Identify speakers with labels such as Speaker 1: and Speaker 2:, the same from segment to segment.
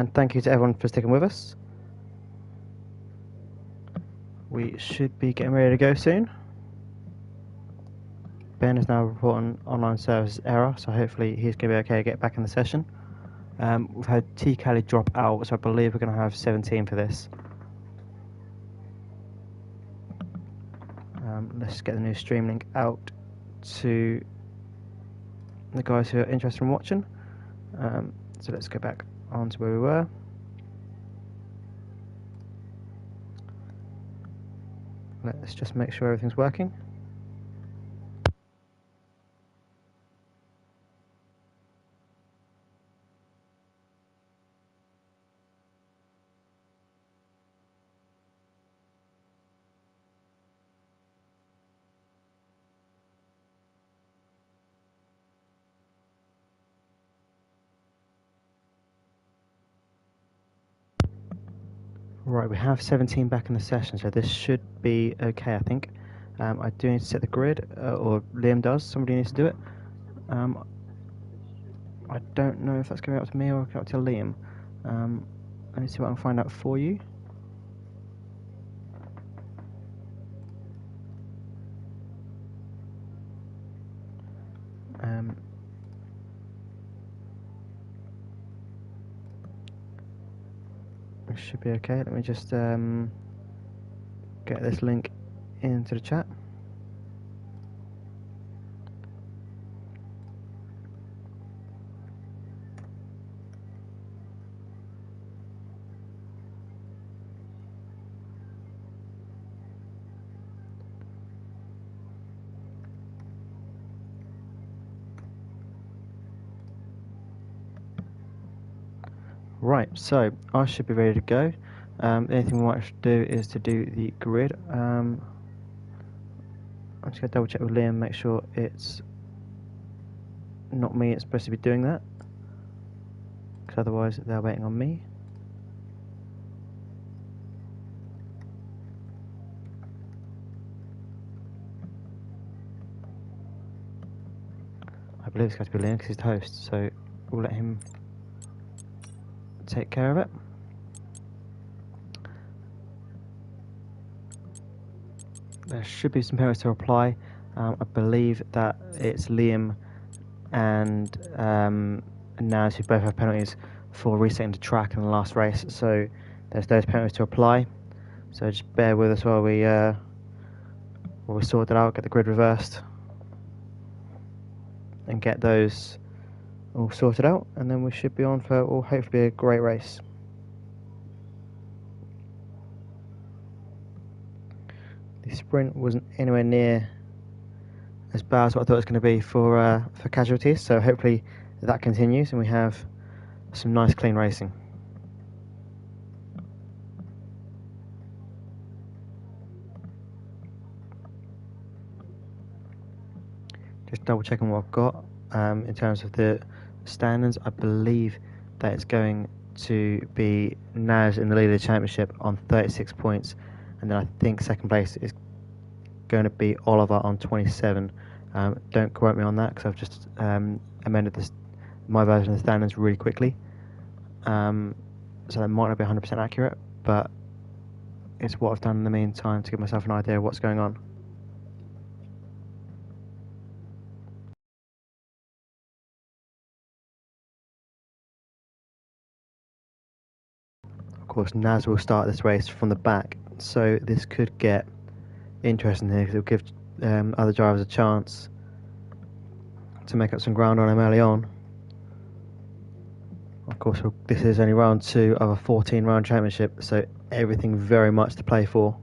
Speaker 1: And thank you to everyone for sticking with us. We should be getting ready to go soon. Ben is now reporting online services error, so hopefully he's going to be okay to get back in the session. We've had T. Kelly drop out, so I believe we're going to have 17 for this. Let's get the new stream link out to the guys who are interested in watching. So let's go back on to where we were. Let's just make sure everything's working. Right, we have 17 back in the session, so this should be okay, I think. I do need to set the grid, or Liam does. Somebody needs to do it. I don't know if that's going up to me or up to Liam. Let me see what I can find out for you. It should be okay. Let me just get this link into the chat. Right, so I should be ready to go. The only thing we might have to do is to do the grid. I'm just going to double check with Liam, make sure it's not me it's supposed to be doing that, because otherwise they're waiting on me. I believe it's going to be Liam because he's the host, so we'll let him take care of it. There should be some penalties to reply. I believe that it's Liam and Naz who both have penalties for resetting the track in the last race, so there's those penalties to apply. So just bear with us while we sort it out, get the grid reversed, and get those all sorted out, and then we should be on for what will hopefully be a great race. The sprint wasn't anywhere near as bad as what I thought it was going to be for casualties, so hopefully that continues and we have some nice clean racing. Just double checking what I've got in terms of the standings. I believe that it's going to be Naz in the lead of the championship on 36 points, and then I think second place is going to be Oliver on 27. Don't quote me on that because I've just amended my version of the standings really quickly, so that might not be 100% accurate, but it's what I've done in the meantime to give myself an idea of what's going on. Of course, Naz will start this race from the back, so this could get interesting here because it'll give other drivers a chance to make up some ground on him early on. Of course, this is only round 2 of a 14-round championship, so everything very much to play for.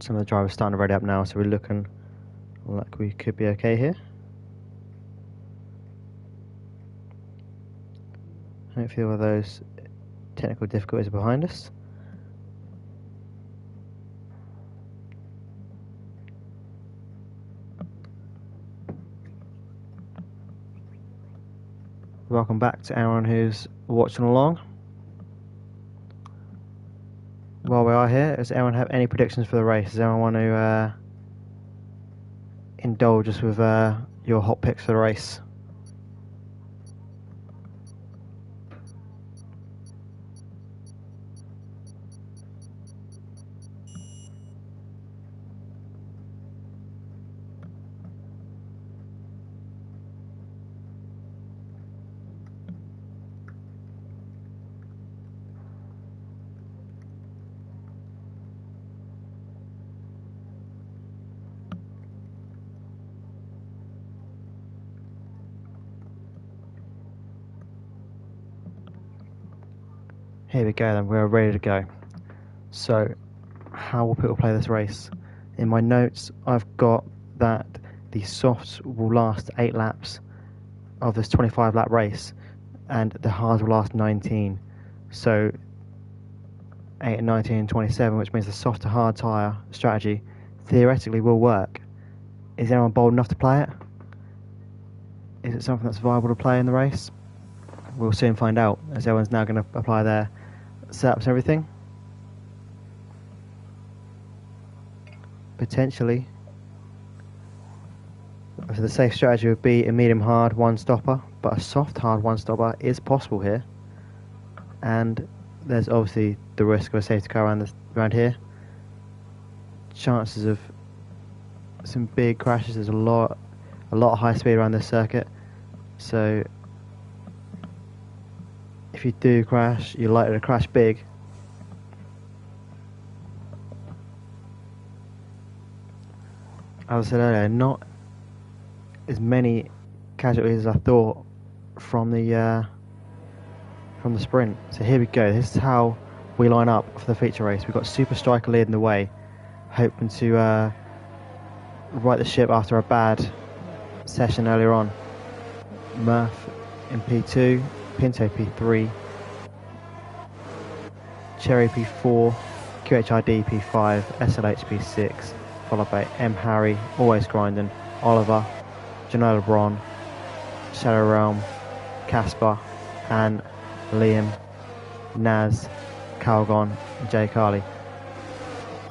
Speaker 1: Some of the drivers starting to ready up now, so we're looking like we could be okay here. Hopefully all of those technical difficulties are behind us. Welcome back to anyone who's watching along. While we are here, does anyone have any predictions for the race? Does anyone want to indulge us with your hot picks for the race? Here we go then, we're ready to go. So, how will people play this race? In my notes, I've got that the softs will last 8 laps of this 25 lap race, and the hards will last 19. So, 8 and 19 and 27, which means the soft to hard tyre strategy theoretically will work. Is anyone bold enough to play it? Is it something that's viable to play in the race? We'll soon find out, as everyone's now going to apply their setups and everything. Potentially. So the safe strategy would be a medium hard one stopper, but a soft hard one stopper is possible here. And there's obviously the risk of a safety car around here. Chances of some big crashes. There's a lot of high speed around this circuit. So if you do crash, you're likely to crash big. As I said earlier, not as many casualties as I thought from the sprint. So here we go. This is how we line up for the feature race. We've got Super Striker leading the way, hoping to right the ship after a bad session earlier on. Murph in P2, Pinto P3, Cherry P4, QHID P5, SLH P6, followed by M. Harry, always grinding, Oliver, Janelle LeBron, Shadow Realm, Casper, and Liam, Naz, Calgon, and Jay Carley.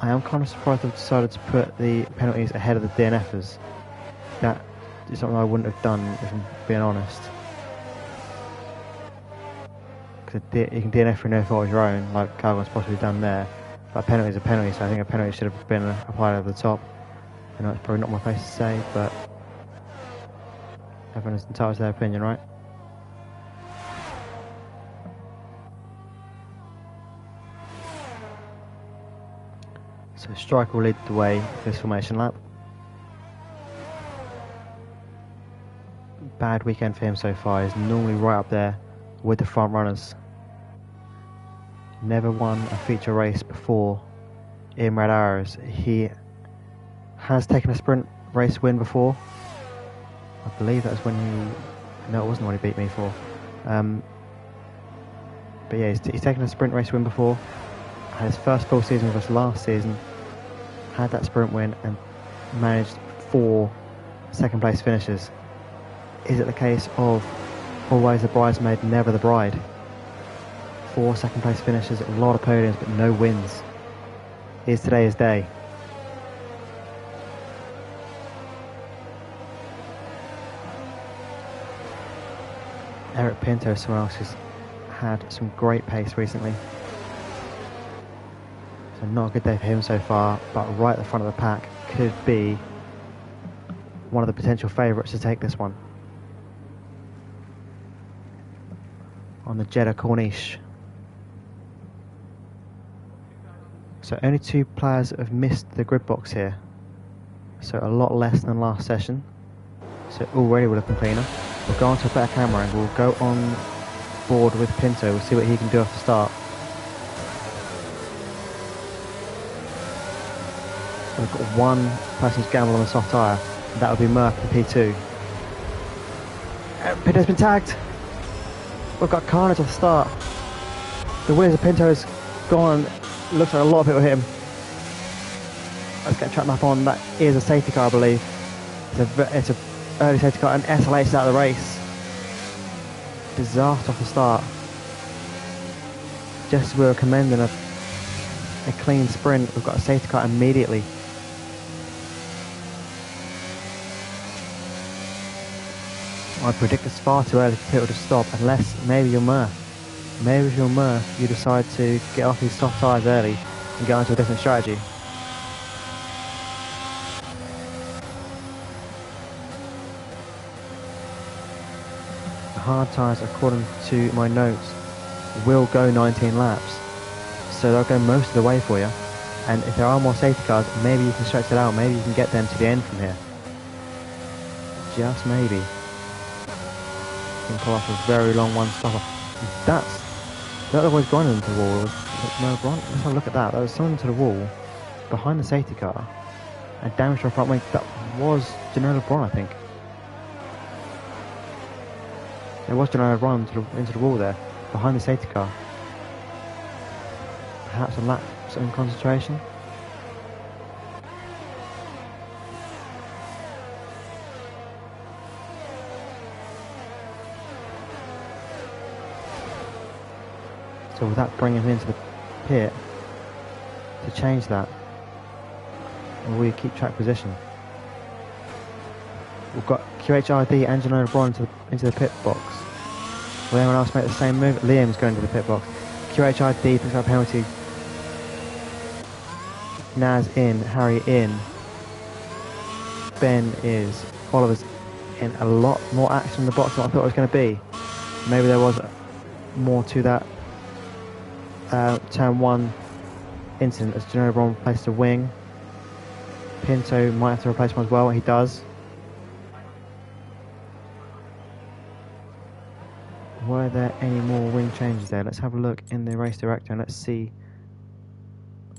Speaker 1: I am kind of surprised they've decided to put the penalties ahead of the DNFers. That is something I wouldn't have done, if I'm being honest. Because you can DNF for no fault of your own, like Calgon's possibly done there. But a penalty is a penalty, so I think a penalty should have been applied over the top. I know it's probably not my place to say, but everyone is entitled to their opinion, right? So Striker will lead the way for this formation lap. Bad weekend for him so far. He's normally right up there with the front runners. Never won a feature race before in Red Arrows. He has taken a sprint race win before. I believe that was when he... No, it wasn't when he beat me for. But yeah, he's taken a sprint race win before. Had his first full season with us last season. Had that sprint win and managed 4 second place finishes. Is it the case of always the bridesmaid, never the bride? 4 second place finishes, a lot of podiums, but no wins. Is today his day? Eric Pinto, someone else who's had some great pace recently. So not a good day for him so far, but right at the front of the pack could be one of the potential favourites to take this one. On the Jeddah Corniche. So only 2 players have missed the grid box here. So a lot less than last session. So already we're looking cleaner. We'll go on to a better camera and we'll go on board with Pinto. We'll see what he can do off the start. So we've got one person who's gambled on a soft tyre. And that would be Murph in P2. Pinto's been tagged. We've got carnage off the start. The wheels of Pinto's gone. Looks like a lot of people hit him. Let's get a track map on. That is a safety car, I believe. It's a early safety car, and SLH is out of the race. disaster off the start. Just as we were commending a clean sprint, we've got a safety car immediately. I predict it's far too early for people to stop, unless maybe you're Murph. Maybe if you're Murph, you decide to get off these soft tyres early and get onto a different strategy. The hard tyres, according to my notes, will go 19 laps. So they'll go most of the way for you. And if there are more safety cars, maybe you can stretch it out. Maybe you can get them to the end from here. Just maybe. You can pull off a very long one-stopper. That's the other boy's gone into the wall. Let's have a look at that. That was someone into the wall behind the safety car and damaged her front wing. That was Jeddah LeBron, I think. It was Jeddah LeBron into the wall there, behind the safety car. Perhaps a lapse in concentration. So with that bringing him into the pit, to change that, or will you keep track position? We've got QHID and Jeddah LeBron into the pit box. Will anyone else make the same move? Liam's going to the pit box. QHID picks up a penalty. Naz in, Harry in. Ben is, Oliver's in. A lot more action in the box than I thought it was going to be. Maybe there was more to that turn 1 incident as Jeddah LeBron replaced a wing. Pinto might have to replace one as well. He does. Were there any more wing changes there? Let's have a look in the race director and let's see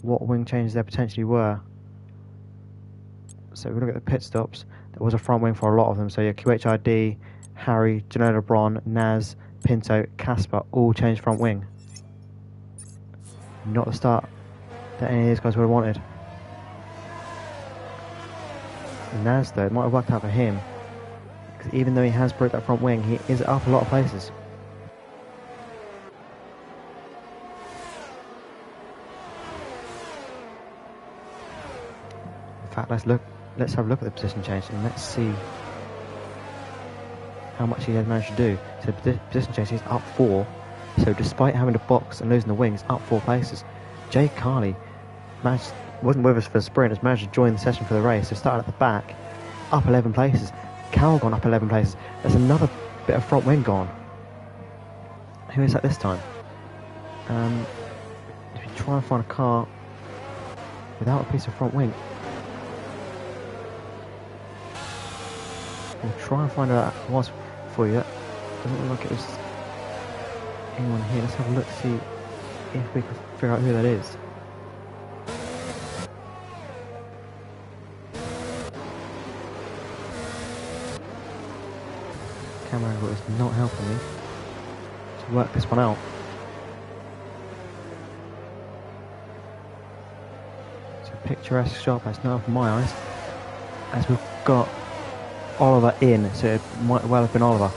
Speaker 1: what wing changes there potentially were. So if we look at the pit stops, there was a front wing for a lot of them. So your QHID, Harry, Jeddah LeBron, Naz, Pinto, Casper all changed front wing. Not the start that any of these guys would have wanted. Naz though, it might have worked out for him, because even though he has broke that front wing, he is up a lot of places. In fact, let's have a look at the position change and let's see how much he has managed to do. So the position change, he's up 4. So despite having to box and losing the wings, up 4 places. Jay Carley wasn't with us for the sprint, has managed to join the session for the race. So started at the back, up 11 places. Carroll gone up 11 places. There's another bit of front wing gone. Who is that this time? If you try and find a car without a piece of front wing, we'll try and find out what it was for you. Doesn't look like it was anyone here. Let's have a look to see if we can figure out who that is. Camera angle is not helping me to work this one out. It's a picturesque shot, but it's not for my eyes. As we've got Oliver in, so it might well have been Oliver.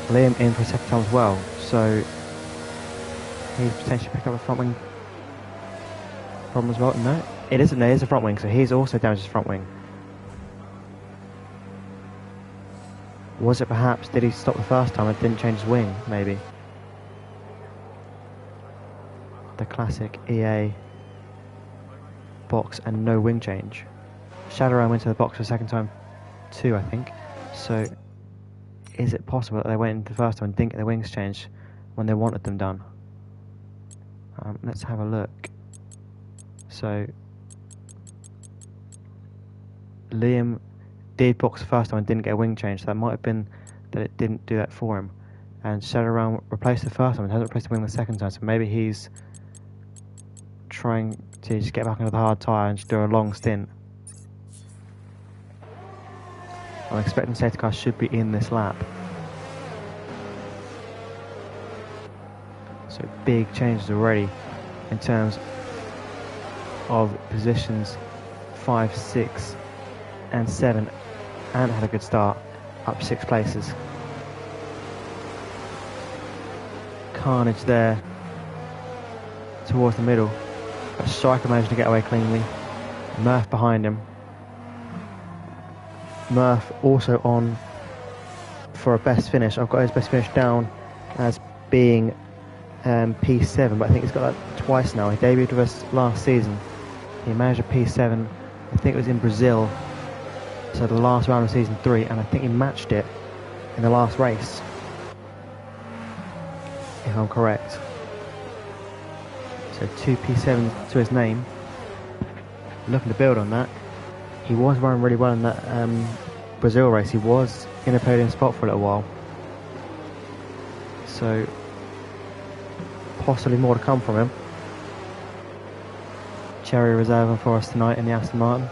Speaker 1: Liam in for a second time as well, so he's potentially picked up a front wing problem as well. No, it isn't. There is a front wing, so he's also damaged his front wing. Was it perhaps, did he stop the first time and didn't change his wing, maybe? The classic EA box and no wing change. Shadowrun went to the box for a second time too, I think. So is it possible that they went into the first time and didn't get their wings changed when they wanted them done? Let's have a look. So Liam did box the first time and didn't get a wing change, so that might have been that it didn't do that for him. And Shadowrun replaced the first time and hasn't replaced the wing the second time, so maybe he's trying to just get back into the hard tyre and just do a long stint. I'm expecting safety car should be in this lap. So big changes already in terms of positions 5, 6 and 7, and had a good start, up 6 places. carnage there towards the middle. But Striker managed to get away cleanly. Murph behind him. Murph also on for a best finish. I've got his best finish down as being P7, but I think he's got that twice now. He debuted with us last season. He managed a P7, I think it was in Brazil, so the last round of season 3, and I think he matched it in the last race, if I'm correct. So 2 P7s to his name. Looking to build on that. He was running really well in that Brazil race. He was in a podium spot for a little while. So possibly more to come from him. Cherry reserving for us tonight in the Aston Martin.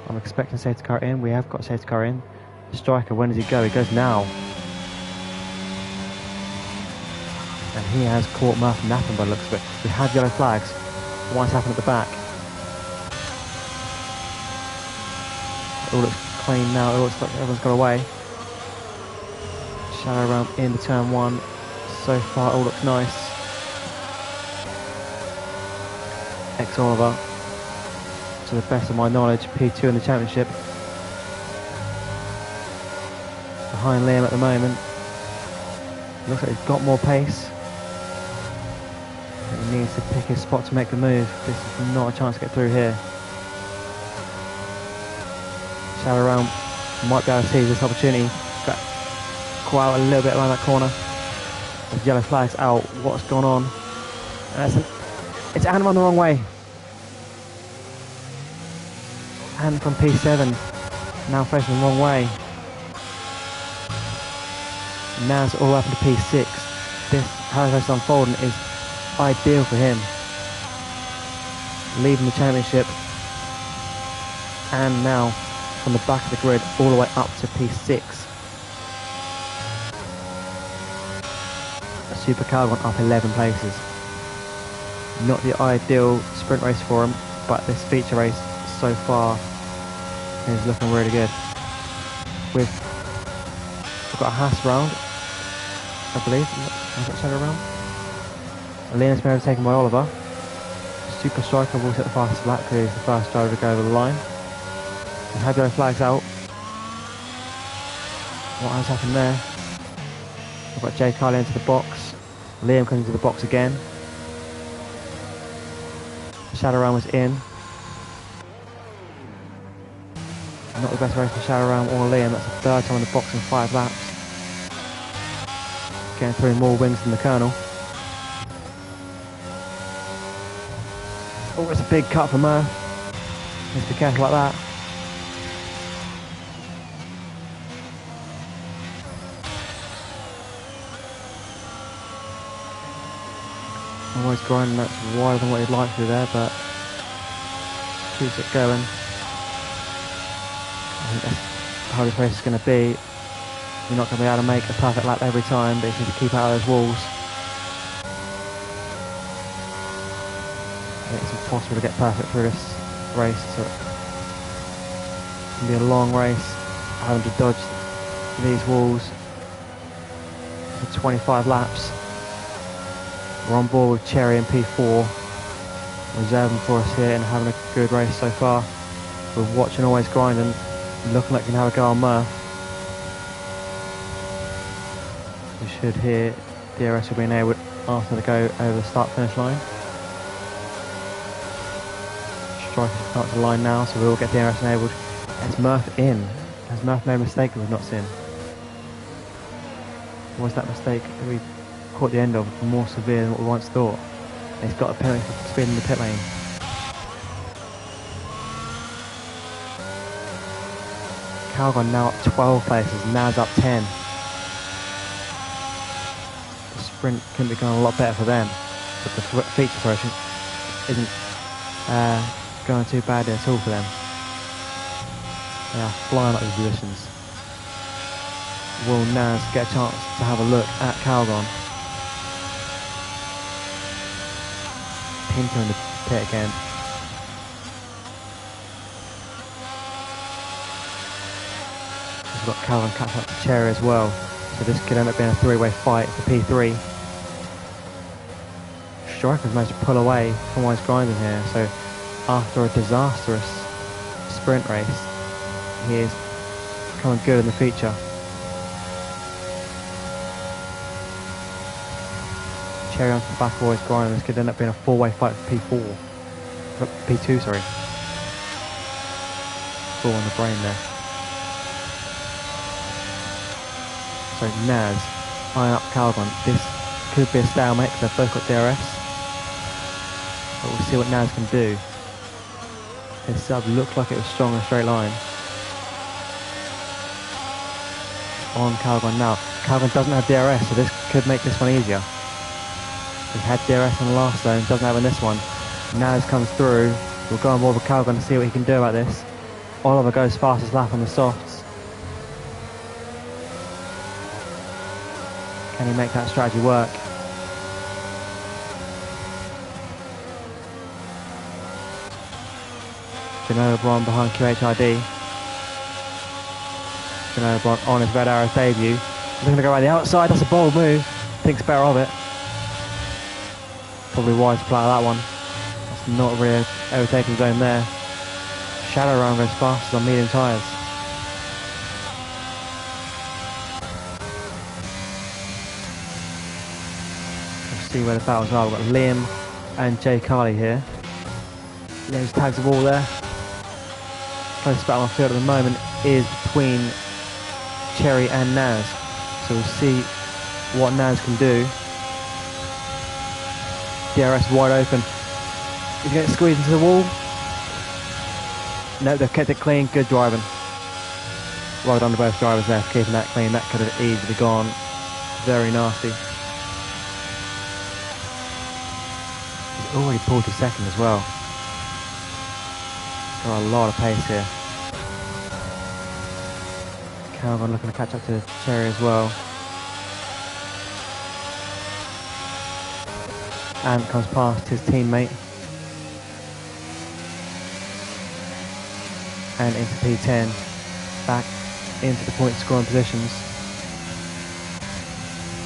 Speaker 1: I'm expecting safety car in. We have got safety car in. Striker, when does he go? He goes now. And he has caught Murph napping by the looks of it. We have yellow flags. What's happened at the back? It all looks clean now. It looks like everyone's got away. Shadow round into turn 1. So far, all looks nice. Oliver, to the best of my knowledge, P2 in the championship. Behind Liam at the moment. Looks like he's got more pace. But he needs to pick his spot to make the move. This is not a chance to get through here. Shadow round might be able to seize this opportunity. Got quite out a little bit around that corner. The yellow flag's out. What's gone on? It's Adam on the wrong way. And from P7, now facing the wrong way. Now's all up into P6. This how it's unfolding is ideal for him. Leading the championship, and now from the back of the grid all the way up to P6. A Super Calgon up 11 places. Not the ideal sprint race for him, but this feature race so far is looking really good. We've got a Haas round, I believe. I've got Shadow round. Linus Mary taken by Oliver. Super Striker will set the fastest lap because he's the first driver to go over the line. We have yellow flags out. What has happened there? We've got Jay Carly into the box. Liam comes into the box again. Shadow round was in. Not the best race for Shadow round or Liam. That's the third time in the box in 5 laps. Getting through more wins than the Colonel. Oh, it's a big cut for Murph. Need to be careful like that. Always grinding, that's wider than what he'd like to there, but keeps it going. I think that's how this race is going to be. You're not going to be able to make a perfect lap every time, but you need to keep out of those walls. I think it's impossible to get perfect through this race, so it's going to be a long race, having to dodge these walls for 25 laps. We're on board with Cherry and P4, reserving for us here and having a good race so far. We're watching Always Grinding, looking like we can have a go on Murph. We should hear DRS will be enabled after they go over the start finish line. Striker starts the line now, so we'll get DRS enabled. It's Murph in. Has Murph made a mistake that we've not seen? Was that mistake that we caught the end of more severe than what we once thought? And he's got a penalty for speed in the pit lane. Calgon now up 12 places, Naz up 10. The sprint couldn't be going a lot better for them, but the feature version isn't going too badly at all for them. They are flying up the positions. Will Naz get a chance to have a look at Calgon? Pinto in the pit again. We've got Calvin catch up to Cherry as well. So this could end up being a three-way fight for P3. Striker's managed to pull away from what he's grinding here. So after a disastrous sprint race, he is coming good in the feature. Cherry onto the back of his grinding. This could end up being a four-way fight for P4. P2, sorry. 4 on the brain there. So Naz, eyeing up Calgon. This could be a stalemate because they've both got DRS. But we'll see what Naz can do. His sub looked like it was strong in a straight line. On Calgon now. Calgon doesn't have DRS, so this could make this one easier. He had DRS in the last zone, doesn't have in this one. Naz comes through. We'll go on board with Calgon to see what he can do about this. Oliver goes fastest lap on the softs. Can he make that strategy work? Genoa Bron behind QHID. Genoa Bron on his Red Arrows debut. Looking to go around the outside, that's a bold move. Thinks better of it. Probably wise to play that one. That's not really overtaking zone there. Shadow round goes fast on medium tyres. We'll see where the battles are. We've got Liam and Jay Carley here. Liam's tags the wall there. Closest battle on field at the moment is between Cherry and Naz. So we'll see what Naz can do. DRS wide open. Is he going to squeeze into the wall? No, they've kept it clean. Good driving. Well done to both drivers there for keeping that clean. That could have easily gone very nasty. He's already pulled to second as well. Got a lot of pace here. Calgon looking to catch up to Cherry as well. Ant comes past his teammate. And into P10, back into the point scoring positions.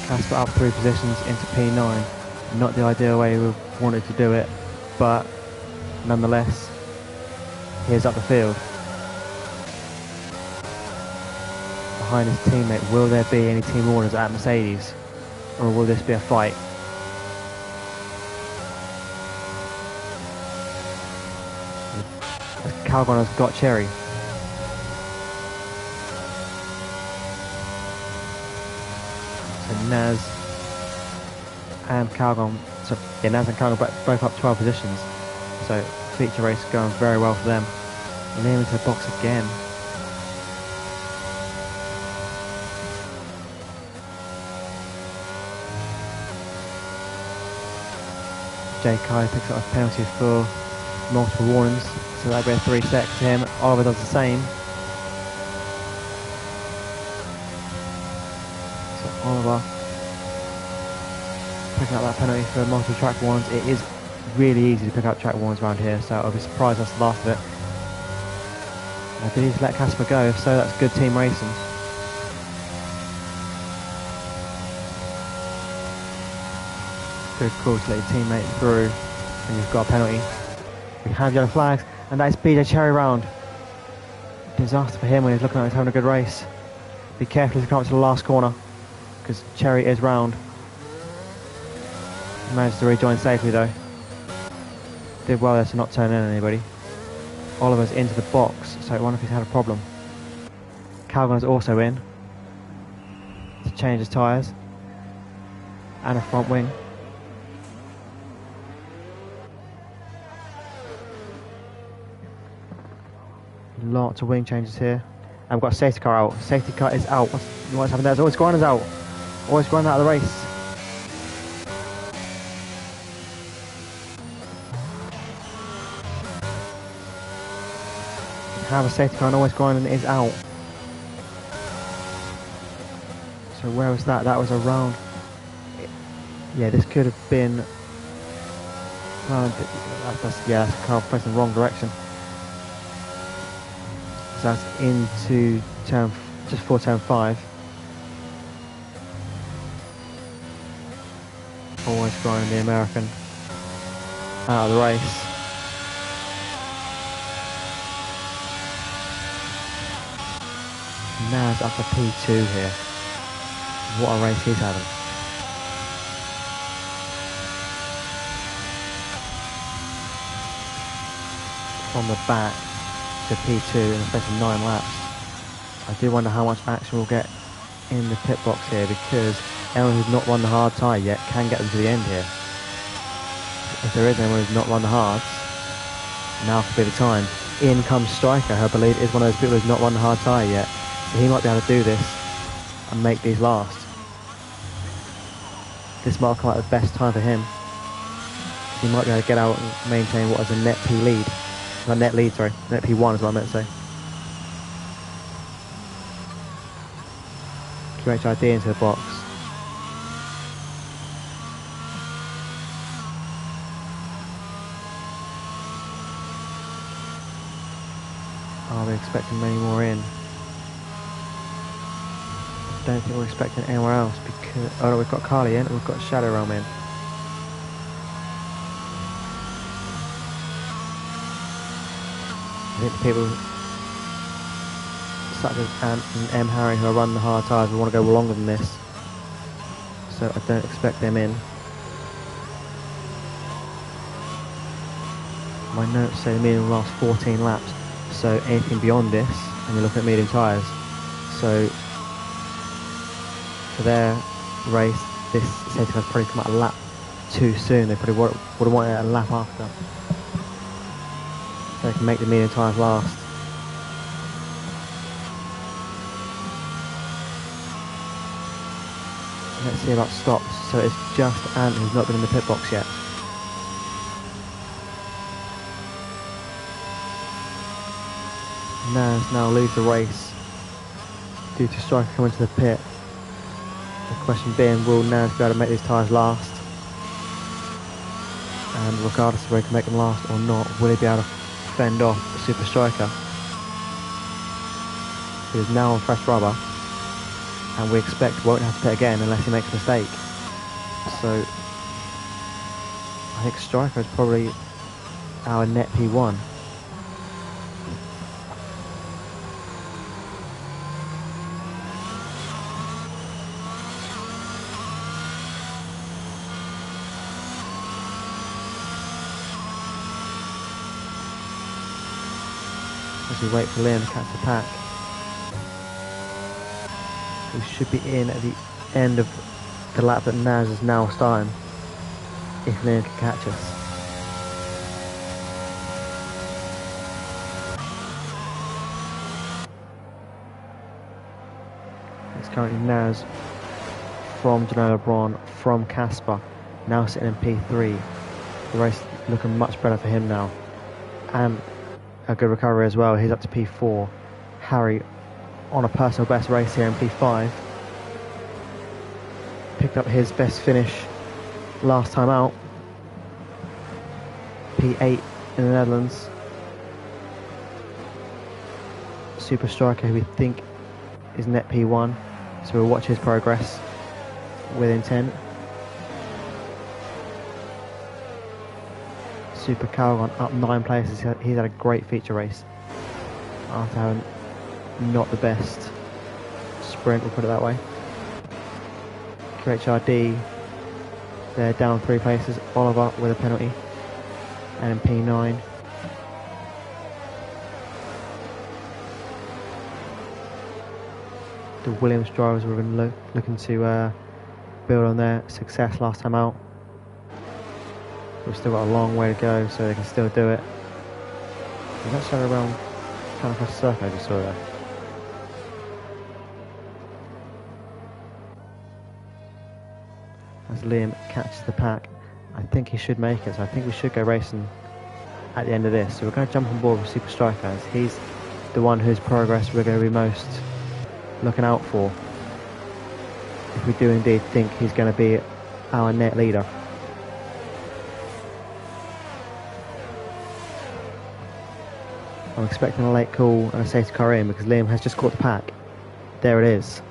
Speaker 1: Casper up 3 positions into P9. Not the ideal way we wanted to do it, but nonetheless, here's up the field. Behind his teammate, will there be any team orders at Mercedes? Or will this be a fight? Calgon has got Cherry. So Naz and Calgon, so yeah, Naz and Calgon both up 12 positions. So feature race going very well for them. Liam into the box again. Jay Kai picks up a penalty for multiple warnings. So that'll be a 3 sec to him. Oliver does the same. So Oliver picking up that penalty for multiple track warnings. It is really easy to pick up track warnings around here, so I'll be surprised that's the last of it. I believe to let Casper go, if so that's good team racing. Good call to let your teammate through when you've got a penalty. We have yellow flags, and that is BJ Cherry round. Disaster for him when he's looking like he's having a good race. Be careful as you come up to the last corner, because Cherry is round. He managed to rejoin safely though. Did well there to not turn in anybody. Oliver's into the box, so I wonder if he's had a problem. Calgon is also in to change his tyres and a front wing. Lots of wing changes here. And we've got a safety car out. Safety car is out. What's happened there? There's always grinders out. Always grinding out of the race. Have a safety car and always grinding is out. So where was that? That was around. Yeah, this could have been. That's a car pressing the wrong direction. So that's into turn, just before turn 5. Almost grinding the American out of the race. Naz up to P2 here. What a race he's having. From the back to P2 in the space of 9 laps. I do wonder how much action we'll get in the pit box here, because anyone who's not run the hard tyre yet can get them to the end here. If there is anyone who's not run the hards, now could be the time. In comes Striker, who I believe is one of those people who's not run the hard tyre yet. So he might be able to do this and make these last. This might come out the best time for him. He might be able to get out and maintain what is a net P lead. Net lead, sorry. Net P1 is what I meant to say. QHID into the box. Are we expecting many more in? I don't think we're expecting anywhere else because... Oh no, we've got Carly in and we've got Shadow Realm in. I think the people such as Ant and M. Harry who are running the hard tyres will want to go longer than this. So I don't expect them in. My notes say the medium will last 14 laps. So anything beyond this, and you're looking at medium tyres. So for their race, this safety car's probably come out a lap too soon. They probably would have wanted it a lap after. So they can make the medium tyres last. Let's see about stops. So it's just Ant who's not been in the pit box yet. Naz now leads the race due to Striker coming to the pit. The question being, will Naz be able to make these tyres last? And regardless of whether he can make them last or not, will he be able to fend off the Super Striker? He is now on fresh rubber, and we expect won't have to pit again unless he makes a mistake. So I think Striker is probably our net P1. As we wait for Liam to catch the pack. We should be in at the end of the lap that Naz is now starting, if Liam can catch us. It's currently Naz from Janelle LeBron, from Casper, now sitting in P3. The race looking much better for him now. And a good recovery as well. He's up to P4. Harry on a personal best race here in P5. Picked up his best finish last time out. P8 in the Netherlands. Super Striker, who we think is net P1, so we'll watch his progress with intent. Super Calgon up 9 places. He's had a great feature race after having not the best sprint, we'll put it that way. QHRD, they're down 3 places. Oliver with a penalty, and in P9. The Williams drivers have been looking to build on their success last time out. We've still got a long way to go, so they can still do it. Is that Shadow Realm kind of across the circle I just saw there? As Liam catches the pack, I think he should make it, so I think we should go racing at the end of this. So we're going to jump on board with Super Striker, as he's the one whose progress we're going to be most looking out for, if we do indeed think he's going to be our net leader. I'm expecting a late call and a safety car in because Liam has just caught the pack. There it is.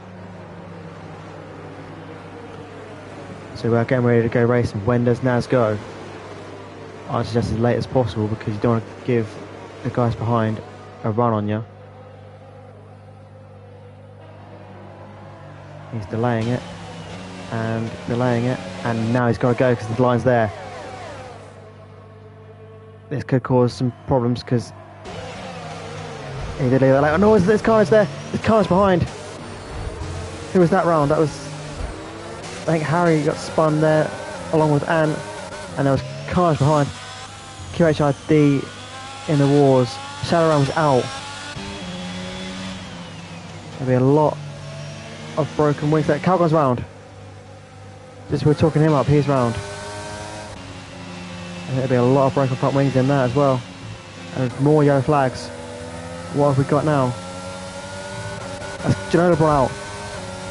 Speaker 1: So So we're getting ready to go racing. When does Naz go? I suggest as late as possible because you don't want to give the guys behind a run on you. He's delaying it and now he's got to go because the line's there. This could cause some problems because he did leave that. Like, oh no, this car is there. This car is behind. Who was that round? That was, I think Harry got spun there along with Ant, and there was cars behind. QHRD in the wars. Shadowrun was out. There'll be a lot of broken wings there. Calgon's round. Just we're talking him up, he's round. And there'll be a lot of broken front wings in that as well. And more yellow flags. What have we got now? That's Janona Braun out.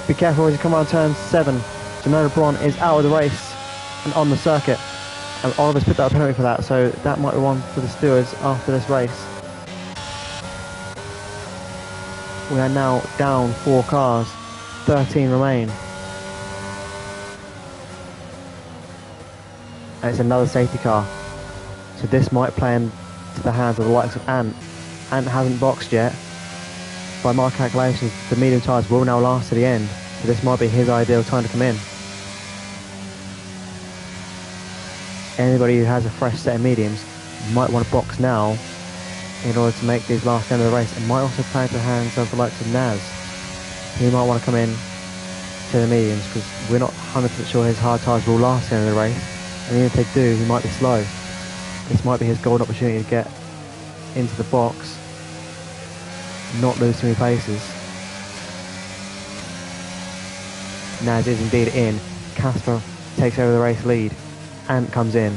Speaker 1: Be careful as you come around turn 7. Janona Braun is out of the race and on the circuit. And Oliver's picked up a penalty for that, so that might be one for the stewards after this race. We are now down 4 cars. 13 remain. And it's another safety car. So this might play into the hands of the likes of Ant. Ant hasn't boxed yet. By my calculations, the medium tyres will now last to the end. So this might be his ideal time to come in. Anybody who has a fresh set of mediums might want to box now in order to make these last end of the race. It might also play into the hands of the likes of Naz. He might want to come in to the mediums because we're not 100% sure his hard tyres will last the end of the race. And even if they do, he might be slow. This might be his golden opportunity to get into the box, not lose too many paces. Naz is indeed in. Casper takes over the race lead. Ant comes in.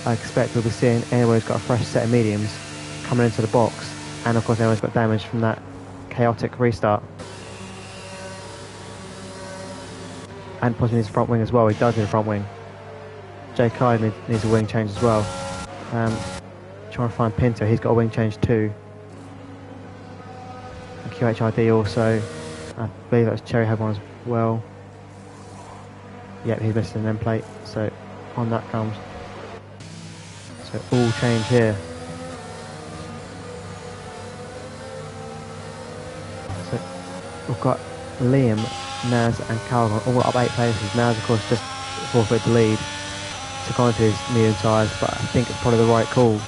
Speaker 1: I expect we'll be seeing anyone who's got a fresh set of mediums coming into the box, and of course anyone's got damage from that chaotic restart. And possibly needs a front wing as well. He does need a front wing. Jay Kai needs a wing change as well. Trying to find Pinto, he's got a wing change too. And QHID also, I believe that was Cherry had one as well. Yep, he's missing an end plate, so on that comes. So all change here. So we've got Liam, Naz and Calvin all up 8 places. Naz of course just forfeit the lead. Took on to his medium tyres, but I think it's probably the right call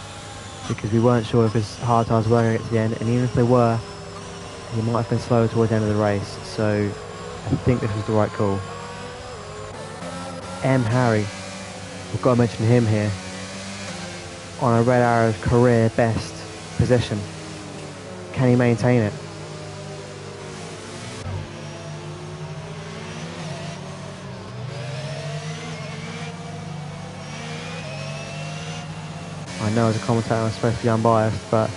Speaker 1: because we weren't sure if his hard tyres were going to get to the end, and even if they were, he might have been slower towards the end of the race, so I think this was the right call. Harry, we've got to mention him here, on a Red Arrow's career best position. Can he maintain it? I know as a commentator I'm supposed to be unbiased, but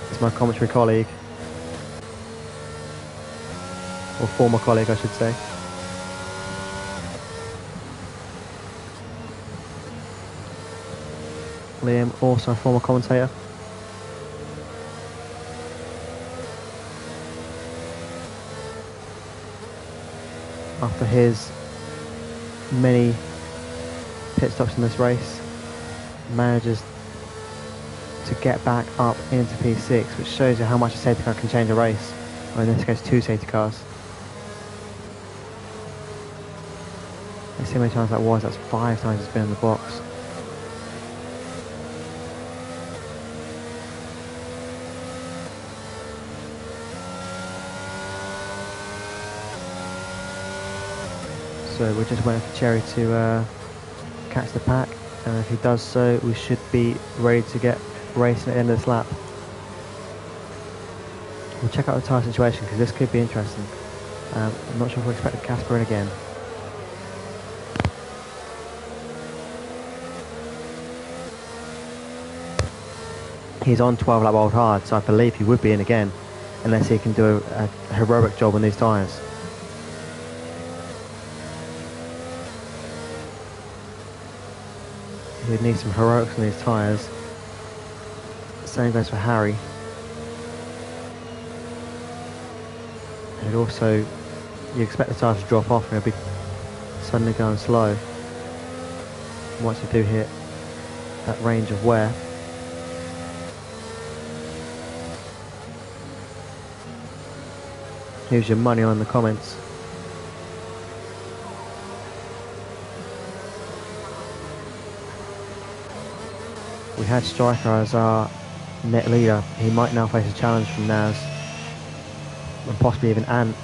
Speaker 1: it's my commentary colleague, or former colleague I should say. Liam, also a former commentator. After his many pit stops in this race, manages to get back up into P6, which shows you how much a safety car can change a race, or in this case 2 safety cars. Let's see how many times that was. That's 5 times it's been in the box. So we're just waiting for Cherry to catch the pack, and if he does so, we should be ready to get racing at the end of this lap. We'll check out the tyre situation because this could be interesting. I'm not sure if we expect Casper in again. He's on 12 lap old hard, so I believe he would be in again, unless he can do a heroic job on these tyres. He would need some heroics on these tyres. Same goes for Harry. And also you expect the tyres to drop off and it'll be suddenly going slow. Once you do hit that range of wear. Here's your money on the comments. We had Striker as our net leader. He might now face a challenge from Naz, and possibly even Ant,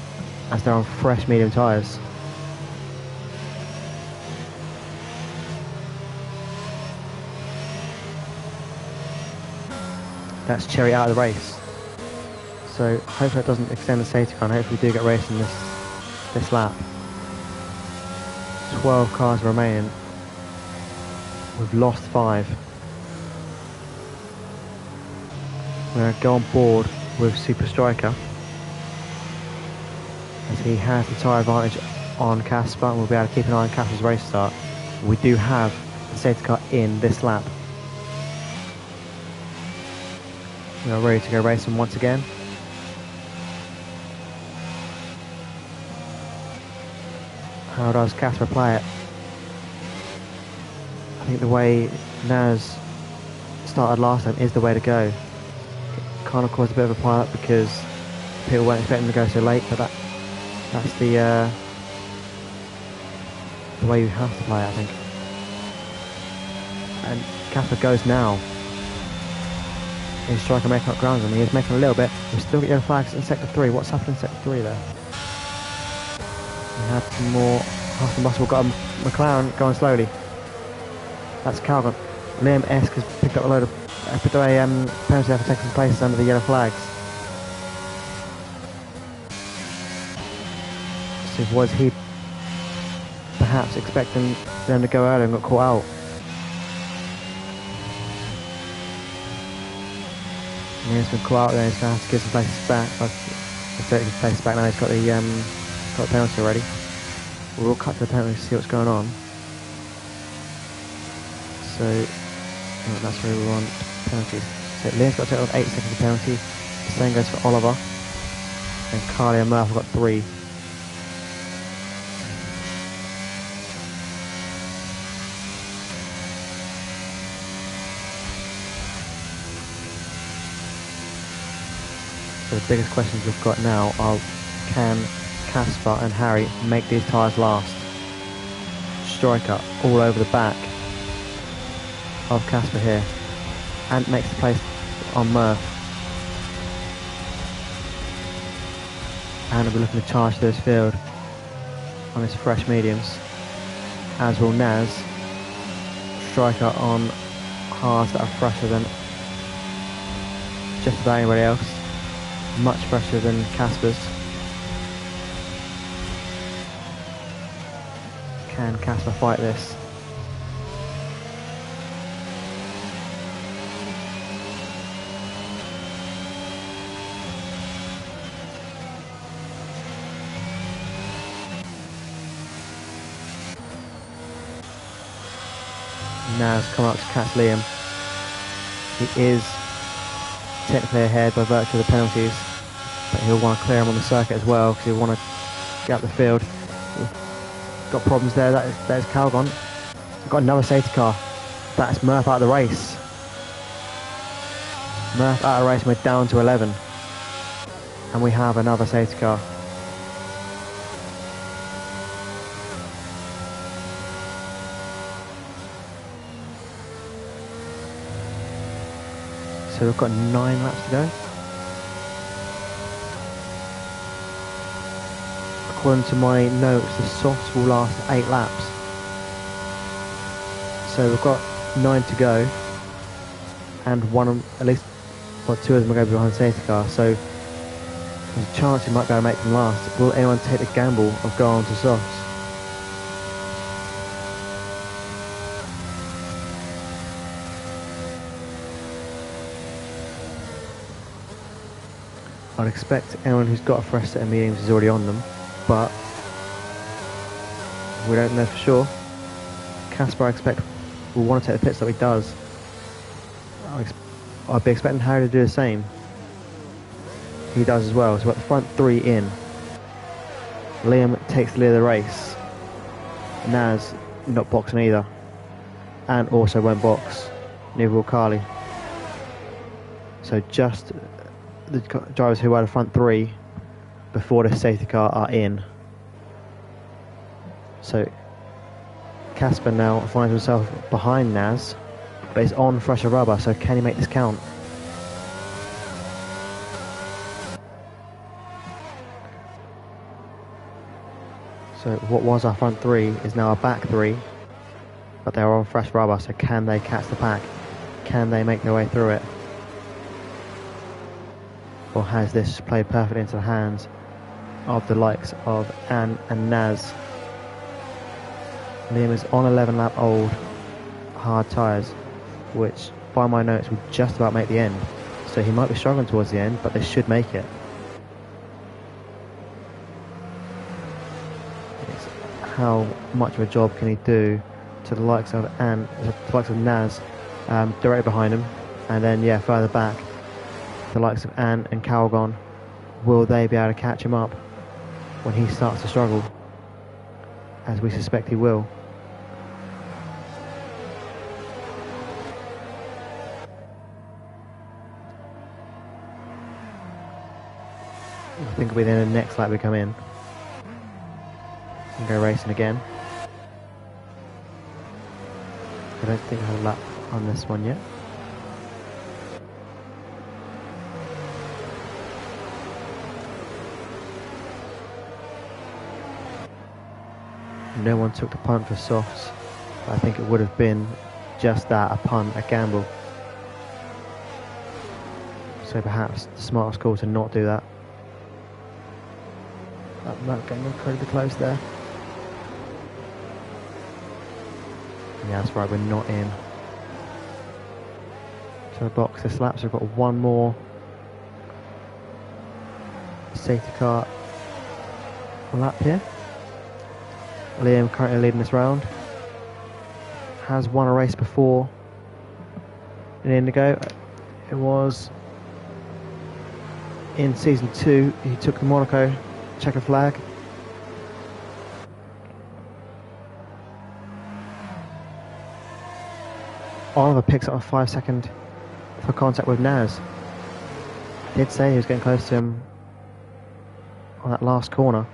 Speaker 1: as they're on fresh medium tyres. That's Cherry out of the race. So hopefully it doesn't extend the safety car, and hopefully we do get racing this lap. 12 cars remaining. We've lost 5. We're going to go on board with Super Striker, as he has the tyre advantage on Casper, and we'll be able to keep an eye on Casper's race start. We do have the safety car in this lap. We are ready to go racing once again. How does Casper play it? I think the way Naz started last time is the way to go. It kind of caused a bit of a pile-up because people weren't expecting to go so late, but that's the way you have to play it, I think. And Casper goes now. Is Striker making up ground on me? He's making a little bit. We've still got yellow flags in sector 3. What's happening in sector 3 there? We had some more Austin Russell. We've got a McLaren going slowly. That's Calgon. Liam Esk has picked up a load of penalty there for taking places under the yellow flags. So was he perhaps expecting them to go earlier and got caught out? He's been caught out there. He's going to have to give some places back. He's taking his places back now. He's got the penalty already. We'll all cut to the penalty to see what's going on. So that's where we want penalties. So Liam's got a total of 8 seconds of penalty. The same goes for Oliver. And Carly and Murph have got 3. So the biggest questions we've got now are, can Casper and Harry make these tyres last? Striker all over the back of Casper here. Ant makes the place on Murph. And we'll be looking to charge through this field on his fresh mediums, as will Naz. Striker on hards that are fresher than just about anybody else. Much fresher than Casper's. Can Casper fight this? Naz coming up to catch Liam. He is technically ahead by virtue of the penalties, but he'll want to clear him on the circuit as well because he'll want to get up the field. Got problems there. There's Calgon. We've got another safety car. That's Murph out of the race. Murph out of the race, and we're down to 11. And we have another safety car. So we've got 9 laps to go. According to my notes, the softs will last 8 laps. So we've got 9 to go, and at least 2 of them will go behind the safety car. So there's a chance we might be able to make them last. Will anyone take the gamble of going on to softs? I'd expect anyone who's got a fresh set of mediums is already on them, but we don't know for sure. Casper, I expect, will want to take the pit stop. He does. I'd be expecting Harry to do the same. He does as well. So we've got the front 3 in. Liam takes the lead of the race. Naz not boxing either, and also won't box. Neither will Carly. So just the drivers who are the front three before the safety car are in. So Casper now finds himself behind Naz, but he's on fresher rubber, so can he make this count? So what was our front three is now our back three, but they are on fresh rubber, so can they catch the pack? Can they make their way through it? Or has this played perfectly into the hands of the likes of Anne and Naz? Liam is on 11 lap old hard tyres, which by my notes will just about make the end. So he might be struggling towards the end, but they should make it. It's how much of a job can he do to the likes of Anne, the likes of Naz, directly behind him, and then further back, the likes of Anne and Calgon. Will they be able to catch him up when he starts to struggle, as we suspect he will? I think it'll be the end of the next lap we come in and go racing again. I don't think I have a lap on this one yet. No one took the punt for softs, but I think it would have been just that, a punt, a gamble. So perhaps the smartest call to not do that. I'm not getting incredibly close there. Yeah, that's right, we're not in. So the box this lap, so we've got one more safety car lap here. Liam currently leading this round. Has won a race before in Indigo. It was in season 2. He took the Monaco checker flag. Oliver picks up a 5 second for contact with Naz. I did say he was getting close to him on that last corner.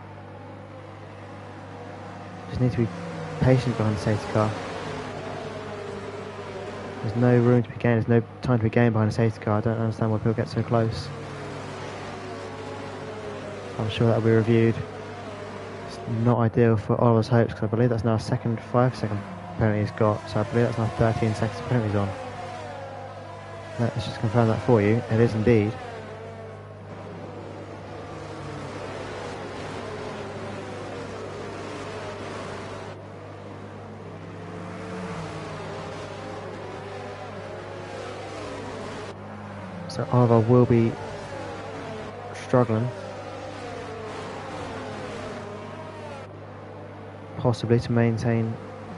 Speaker 1: Just need to be patient behind the safety car. There's no room to be gained, there's no time to be gained behind a safety car. I don't understand why people get so close. I'm sure that'll be reviewed. It's not ideal for Oliver's hopes, because I believe that's now a second 5 second penalty he's got, so I believe that's now 13 seconds of penalties on. Let's just confirm that for you. It is indeed. So Oliver will be struggling, possibly, to maintain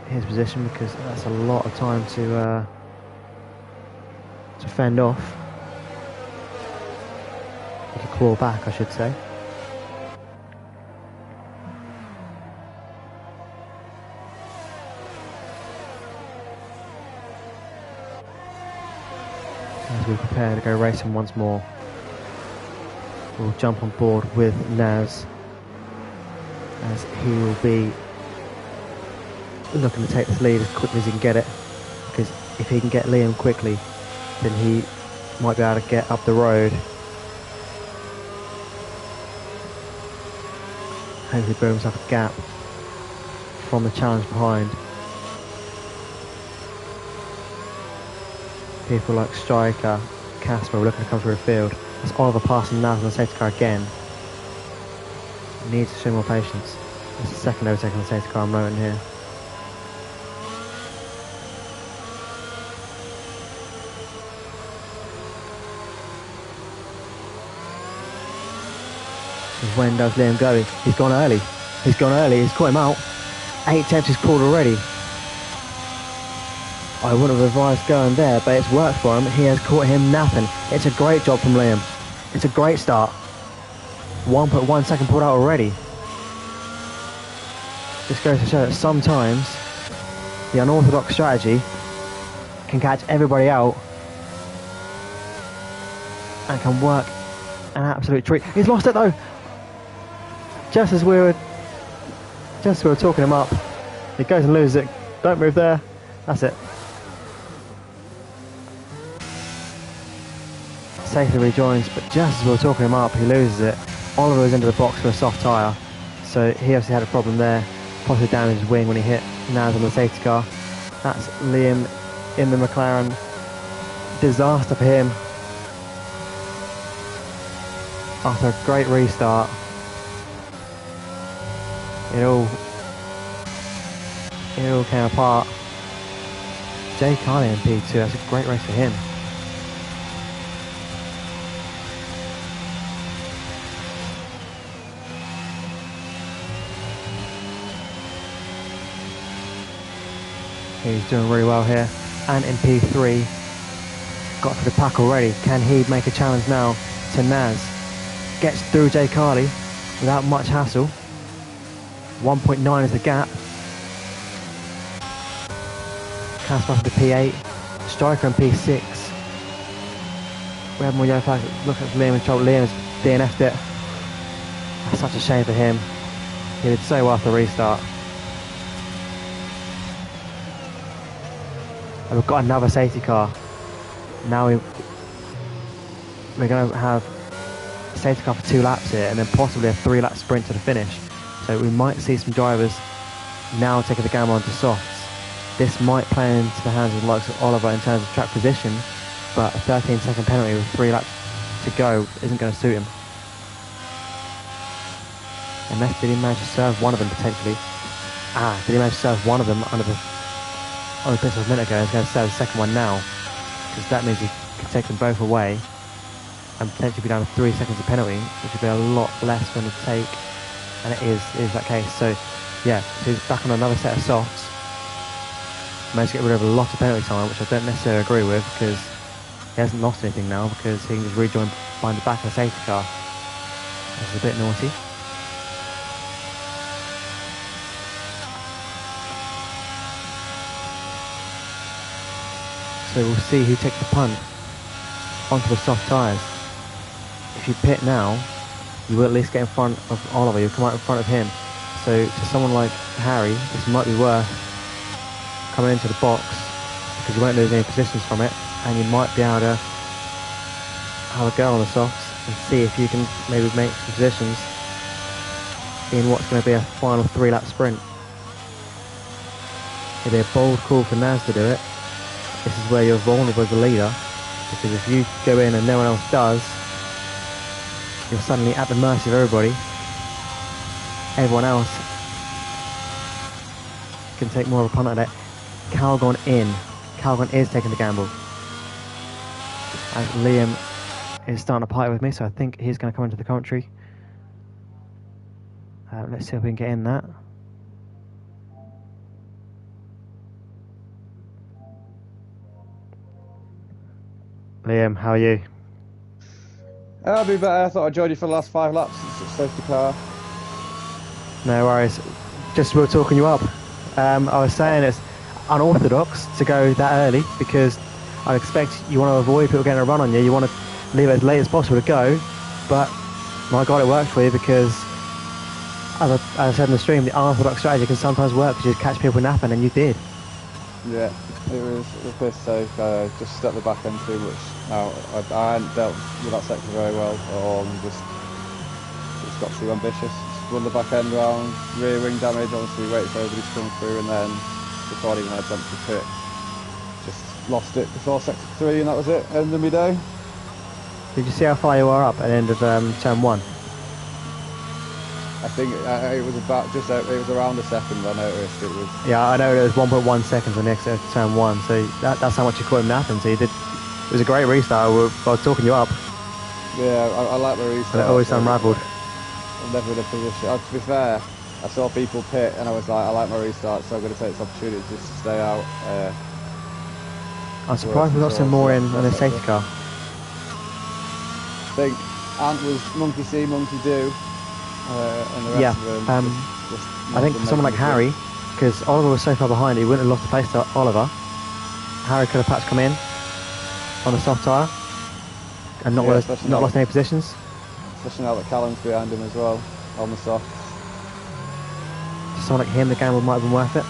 Speaker 1: his position, because that's a lot of time to fend off. To claw back, I should say. As we prepare to go racing once more, we'll jump on board with Naz, as he will be looking to take this lead as quickly as he can get it, because if he can get Liam quickly, then he might be able to get up the road, hopefully build himself a gap from the challenge behind. People like Striker, Casper were looking to come through the field. As Oliver passing Naz on the safety car again. Needs to show more patience. It's the second overtake on the safety car I'm noting here. When does Liam go? He's gone early. He's gone early. He's caught him out. 8 attempts he's called already. I wouldn't have advised going there, but it's worked for him. He has caught him napping. It's a great job from Liam. It's a great start. 1.1 second pulled out already. Just goes to show that sometimes the unorthodox strategy can catch everybody out and can work an absolute treat. He's lost it though. Just as we were talking him up, he goes and loses it. Don't move there. That's it. Safely rejoins, but just as we were talking him up, he loses it. Oliver was into the box for a soft tyre, so he obviously had a problem there. Possibly damaged his wing when he hit Naz on the safety car. That's Liam in the McLaren. Disaster for him. After a great restart, it all came apart. Jay Carney in P2, that's a great race for him. He's doing really well here. And in P3, got to the pack already. Can he make a challenge now to Naz? Gets through Jay Carley without much hassle. 1.9 is the gap. Casper for the P8. Striker in P6. We have more yellow flags. Look at Liam in trouble. Liam's DNF'd it. That's such a shame for him. He did so well after the restart. And we've got another safety car. Now we're going to have a safety car for 2 laps here, and then possibly a 3-lap sprint to the finish. So we might see some drivers now taking the gamble onto softs. This might play into the hands of the likes of Oliver in terms of track position, but a 13-second penalty with 3 laps to go isn't going to suit him. Unless did he manage to serve one of them potentially? Did he manage to serve one of them on the pistol a minute ago? He's going to serve the second one now, because that means he can take them both away and potentially be down to 3 seconds of penalty, which would be a lot less for him to take, and it is that case. So yeah, so he's back on another set of softs. Managed to get rid of a lot of penalty time, which I don't necessarily agree with, because he hasn't lost anything now, because he can just rejoin behind the back of the safety car. This is a bit naughty. So we'll see who takes the punt onto the soft tyres. If you pit now, you will at least get in front of Oliver. You'll come out in front of him. So to someone like Harry, this might be worth coming into the box, because you won't lose any positions from it, and you might be able to have a go on the softs and see if you can maybe make some positions in what's going to be a final 3-lap sprint. It'd be a bold call for Naz to do it. This is where you're vulnerable as a leader, because if you go in and no one else does, you're suddenly at the mercy of everybody. Everyone else can take more of a punt at it. Calgon in. Calgon is taking the gamble. And Liam is starting to party with me, so I think he's going to come into the commentary. Let's see if we can get in that. Liam, how are you?
Speaker 2: I'll be better. I thought I'd join you for the last 5 laps. It's a safety car.
Speaker 1: No worries. Just we were talking you up. I was saying it's unorthodox to go that early, because I'd expect you want to avoid people getting a run on you. You want to leave it as late as possible to go, but my God, it worked for you, because as I said in the stream, the unorthodox strategy can sometimes work, because you catch people napping, and you did.
Speaker 2: Yeah, it was piss safe. Just stepped the back end too much. Now I hadn't dealt with that sector very well at all, and just got too ambitious. Just run the back end round, rear wing damage. Obviously, waited for everybody to come through, and then before I even had a chance to pit, just lost it before sector 3, and that was it. End of my day.
Speaker 1: Did you see how far you are up at the end of turn 1?
Speaker 2: I think it was about it was around a second. I noticed it was.
Speaker 1: Yeah, I know it was 1.1 seconds on the exit of turn 1, so that's how much you caught him napping. So you did. It was a great restart. I was talking you up.
Speaker 2: Yeah, I like the restart.
Speaker 1: And it always unravelled.
Speaker 2: I'm never in a position. To be fair, I saw people pit, and I was like, I like my restart, so I'm going to take this opportunity just to stay out.
Speaker 1: I'm surprised we got some more in on a safety car.
Speaker 2: I think Ant was monkey see, monkey do, and the rest of them. Just
Speaker 1: I think for someone like Harry, because Oliver was so far behind, he wouldn't have lost the place to Oliver. Harry could have perhaps come in on a soft tyre and not lost any positions.
Speaker 2: Especially now that Callum's behind him as well, on the soft.
Speaker 1: For someone like him, the gamble might have been worth it.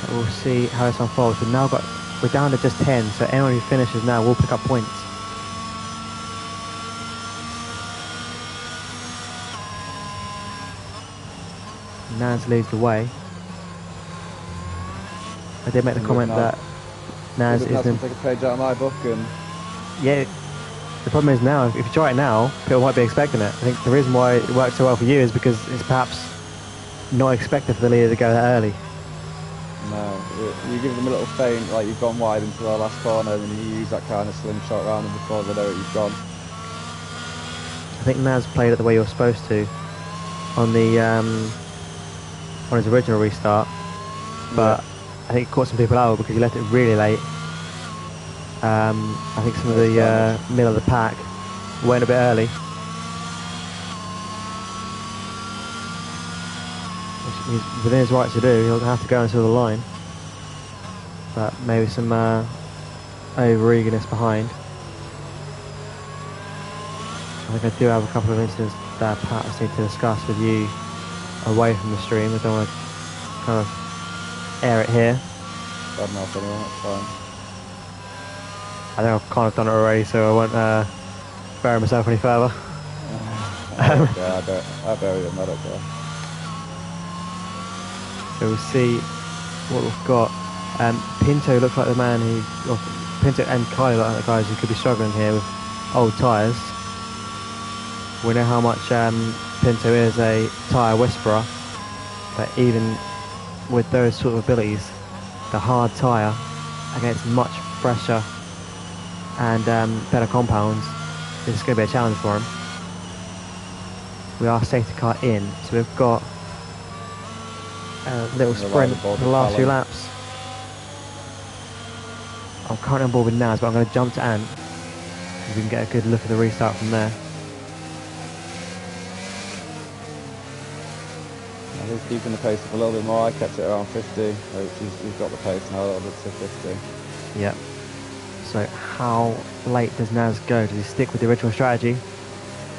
Speaker 1: But we'll see how this unfolds. We're down to just 10, so anyone who finishes now will pick up points. Naz leads the way. I did make the comment that Naz is
Speaker 2: take a page out of my book and
Speaker 1: yeah. The problem is now, if you try it now, people might be expecting it. I think the reason why it works so well for you is because it's perhaps not expected for the leader to go that early.
Speaker 2: No, you give them a little feint, like you've gone wide into the last corner, and then you use that kind of slingshot round them before they know it, you've gone.
Speaker 1: I think Naz played it the way you're supposed to on the on his original restart, but yeah. I think it caught some people out because he left it really late. I think some of the middle of the pack went a bit early, which he's within his right to do. He'll have to go until the line, but maybe some over eagerness behind. I think I do have a couple of incidents that perhaps need to discuss with you away from the stream. I don't want to kind of air it here.
Speaker 2: Bad mouth anyway, that's fine.
Speaker 1: I think I've kind of done it already, so I won't bury myself any further.
Speaker 2: Yeah, I buried him, I don't care.
Speaker 1: So we'll see what we've got. Pinto looks like the man who... Pinto and Kylie look like the guys who could be struggling here with old tyres. We know how much Pinto is a tyre whisperer, but even with those sort of abilities, the hard tyre against much fresher and better compounds is going to be a challenge for him. We are safety car in, so we've got a little sprint for the last few laps. I'm currently on board with Naz, but I'm going to jump to Ant so we can get a good look at the restart from there.
Speaker 2: He's keeping the pace up a little bit more. I kept it around 50, which he's got the pace now a little bit to 50.
Speaker 1: Yep. So how late does Naz go? Does he stick with the original strategy,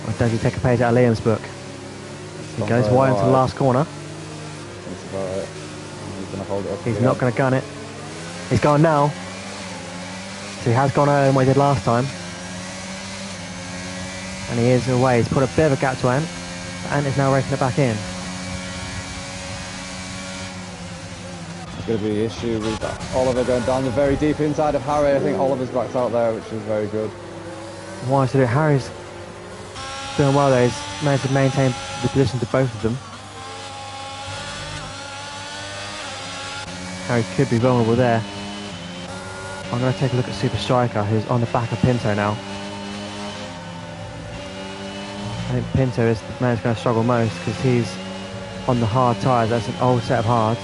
Speaker 1: or does he take a page out of Liam's book? He goes wide into the last corner.
Speaker 2: That's about it. He's going to hold it up.
Speaker 1: He's not going to gun it. He's gone now. So he has gone home than what he did last time. And he is away. He's put a bit of a gap to Ant. Ant is now racing it back in.
Speaker 2: Going to be the issue with Oliver going down the very deep inside of Harry. I think Oliver's backed out there, which is very good.
Speaker 1: Why to do? Harry's doing well there. He's managed to maintain the position to both of them. Harry could be vulnerable there. I'm going to take a look at Super Striker, who's on the back of Pinto now. I think Pinto is the man who's going to struggle most because he's on the hard tyres. That's an old set of hards.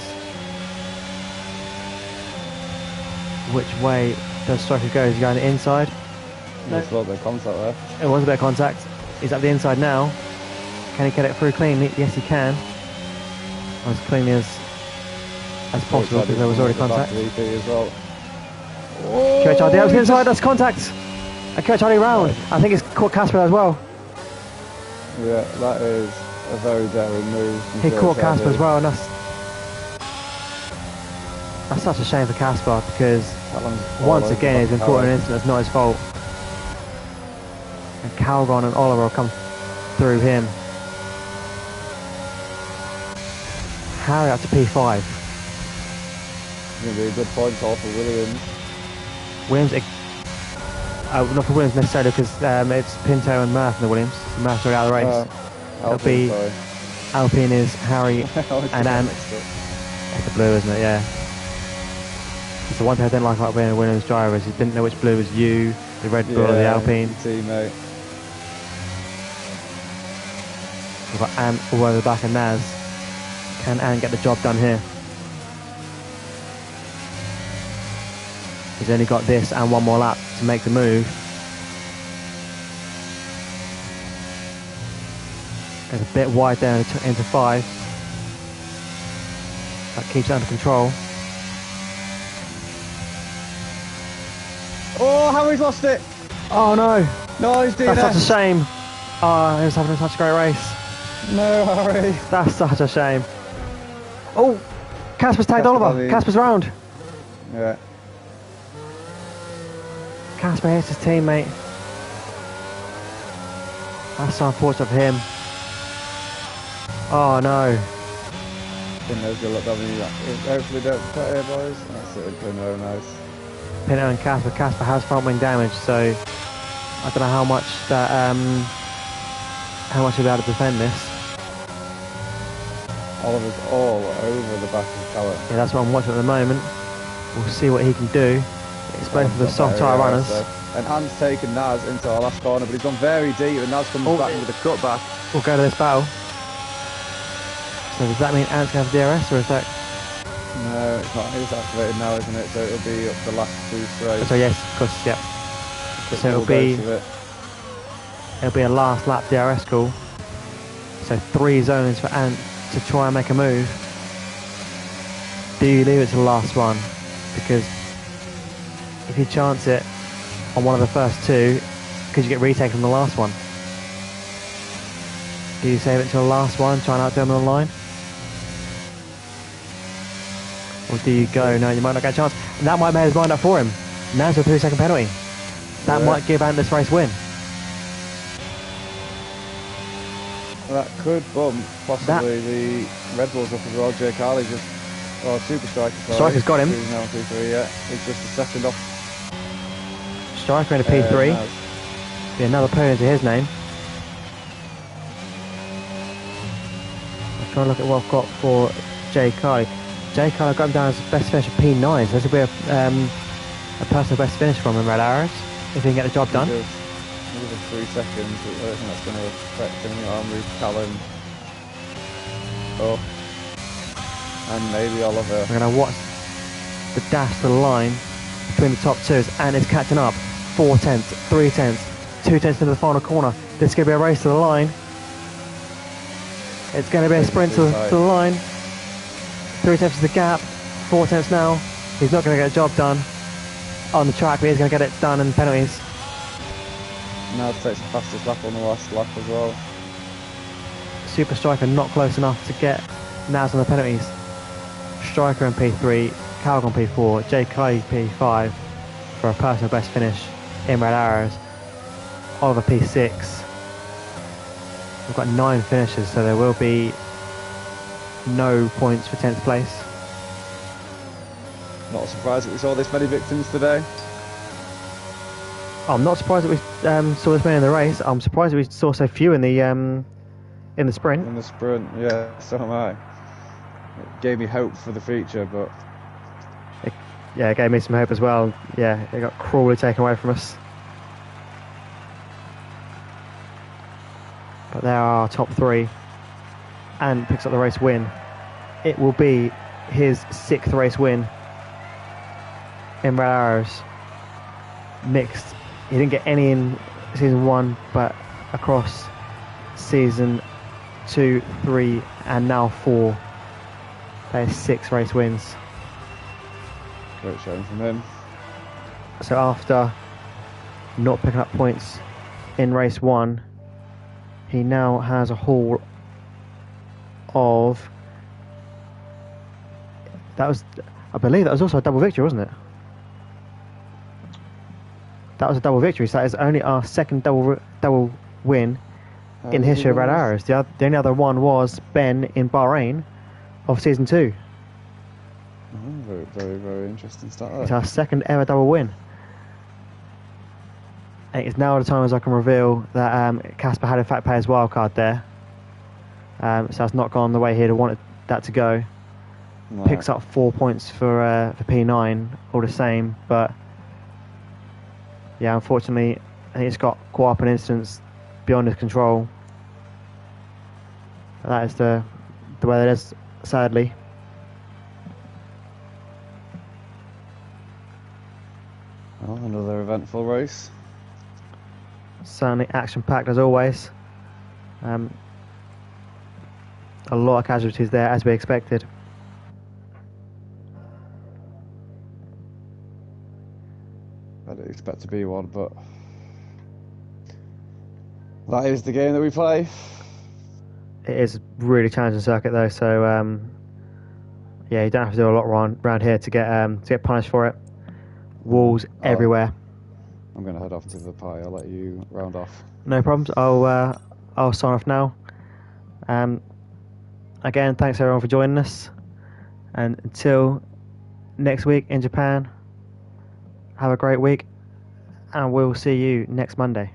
Speaker 1: Which way does Striker go? Is he going inside?
Speaker 2: No. There's a little bit of contact there.
Speaker 1: It was a bit of contact. He's up the inside now. Can he get it through cleanly? Yes, he can. As cleanly as possible because there was already contact.
Speaker 2: As well.
Speaker 1: Coach Hardy out to the inside, that's contact! And Coach Hardy round. I think it's caught Casper as well.
Speaker 2: Yeah, that is a very daring move.
Speaker 1: He caught Casper as well, and that's such a shame for Casper because once again he's been caught in an incident that's not his fault. And Calgon and Oliver will come through him. Harry up to P5.
Speaker 2: It's going to be a good point call for Williams.
Speaker 1: Not for Williams necessarily because it's Pinto and Murph in the Williams. So Murph's already out of the race. It'll be Alpine is Harry and Ant. It's the blue, isn't it? Yeah. It's the one thing I didn't like about being a Williams driver is you didn't know which blue was you, the Red Bull or the Alpine.
Speaker 2: Teammate.
Speaker 1: We've got Ant all over the back of Naz. Can Ant get the job done here? He's only got this and one more lap to make the move. It's a bit wide there into 5. That keeps it under control.
Speaker 2: Oh, Harry's lost it!
Speaker 1: Oh no!
Speaker 2: No, he's DNF.
Speaker 1: That's such a shame. Oh, he was having such a great race.
Speaker 2: No, Harry.
Speaker 1: That's such a shame. Oh, Casper's tagged
Speaker 2: Casper
Speaker 1: Oliver. Casper's round.
Speaker 2: Yeah.
Speaker 1: Casper hits his teammate. That's so unfortunate for him. Oh no.
Speaker 2: Didn't know if you'll look W. Hopefully don't cut here, boys. That's it, Pinot, nice.
Speaker 1: Pinot and Casper. Casper has front wing damage, so I don't know how much that how much he'll be able to defend this.
Speaker 2: Oliver's all over the back of Callum.
Speaker 1: Yeah, that's what I'm watching at the moment. We'll see what he can do. It's both of the soft tyre runners.
Speaker 2: And Ant's taken Naz into our last corner, but he's gone very deep, and Naz comes back with a cutback.
Speaker 1: We'll go to this battle. So does that mean Ant's going to have DRS, or is that...
Speaker 2: No, it's not. It's activated now, isn't it? So it'll be up the last 2 straight.
Speaker 1: So yes, of course, yeah. So it'll be a last lap DRS call. So 3 zones for Ant to try and make a move. Do you leave it to the last one? Because if you chance it on one of the first 2, could you get retaken on the last one? Do you save it to the last one, try and outdo him on the line? Or do you go, no, you might not get a chance. And that might make his mind up for him. Now's a 3-second penalty. That might give Ant this race win.
Speaker 2: That could bump possibly the Red Bulls up as well. Jay Carley just, or Super Striker.
Speaker 1: Striker's got him.
Speaker 2: He's now P3, yeah. He's just a second off.
Speaker 1: Striker in a P3. Be another podium to his name. I'm trying to look at what I've got for Jay Carley. Jay Carley got him down as best finish of P9, so this will be a personal best finish from him, Red Arrows, if he can get the job done.
Speaker 2: Another 3 seconds, I don't think that's going to affect him. I'll move Callum up, and maybe Oliver.
Speaker 1: We're going to watch the dash to the line between the top 2s, and it's catching up. 4 tenths, 3 tenths, 2 tenths into the final corner. This is going to be a race to the line. It's going to be a sprint to the line. 3 tenths is the gap, 4 tenths now. He's not going to get a job done on the track, but he's going to get it done in penalties.
Speaker 2: Now takes the fastest lap on the last lap as well.
Speaker 1: Super Striker not close enough to get Naz on the penalties. Striker in P3, Calgon P4, Jay Kai P5 for a personal best finish in Red Arrows. Oliver P6. We've got 9 finishes, so there will be no points for 10th place.
Speaker 2: Not surprised that we saw this many victims today.
Speaker 1: I'm not surprised that we saw this many in the race. I'm surprised that we saw so few in the sprint.
Speaker 2: In the sprint, yeah, so am I. It gave me hope for the future, but...
Speaker 1: It gave me some hope as well. Yeah, it got cruelly taken away from us. But there are our top 3. And picks up the race win. It will be his 6th race win in Red Arrows. Mixed. He didn't get any in season 1, but across season 2, 3, and now 4, that is 6 race wins.
Speaker 2: Great showing from him.
Speaker 1: So after not picking up points in race 1, he now has a haul of... I believe that was also a double victory, wasn't it? That was a double victory, so that is only our 2nd double win in the history of Red Arrows. The only other one was Ben in Bahrain of season 2.
Speaker 2: Very, very, very interesting start.
Speaker 1: It's our 2nd ever double win. And it's now the time as I can reveal that Casper had in fact paid his wildcard there. So that's not gone the way he'd have wanted that to go. No. Picks up 4 points for P9, all the same, but yeah, unfortunately, I think it's got caught up in incidents beyond his control. That is the way it is, sadly.
Speaker 2: Well, another eventful race.
Speaker 1: Certainly action-packed as always. A lot of casualties there, as we expected.
Speaker 2: I didn't expect to be one, but that is the game that we play.
Speaker 1: It is a really challenging circuit though, so yeah, you don't have to do a lot around here to get punished for it. Walls everywhere.
Speaker 2: I'm going to head off into the pie. I'll let you round off.
Speaker 1: No problems. I'll sign off now. Again, thanks everyone for joining us, and until next week in Japan, have a great week, and we'll see you next Monday.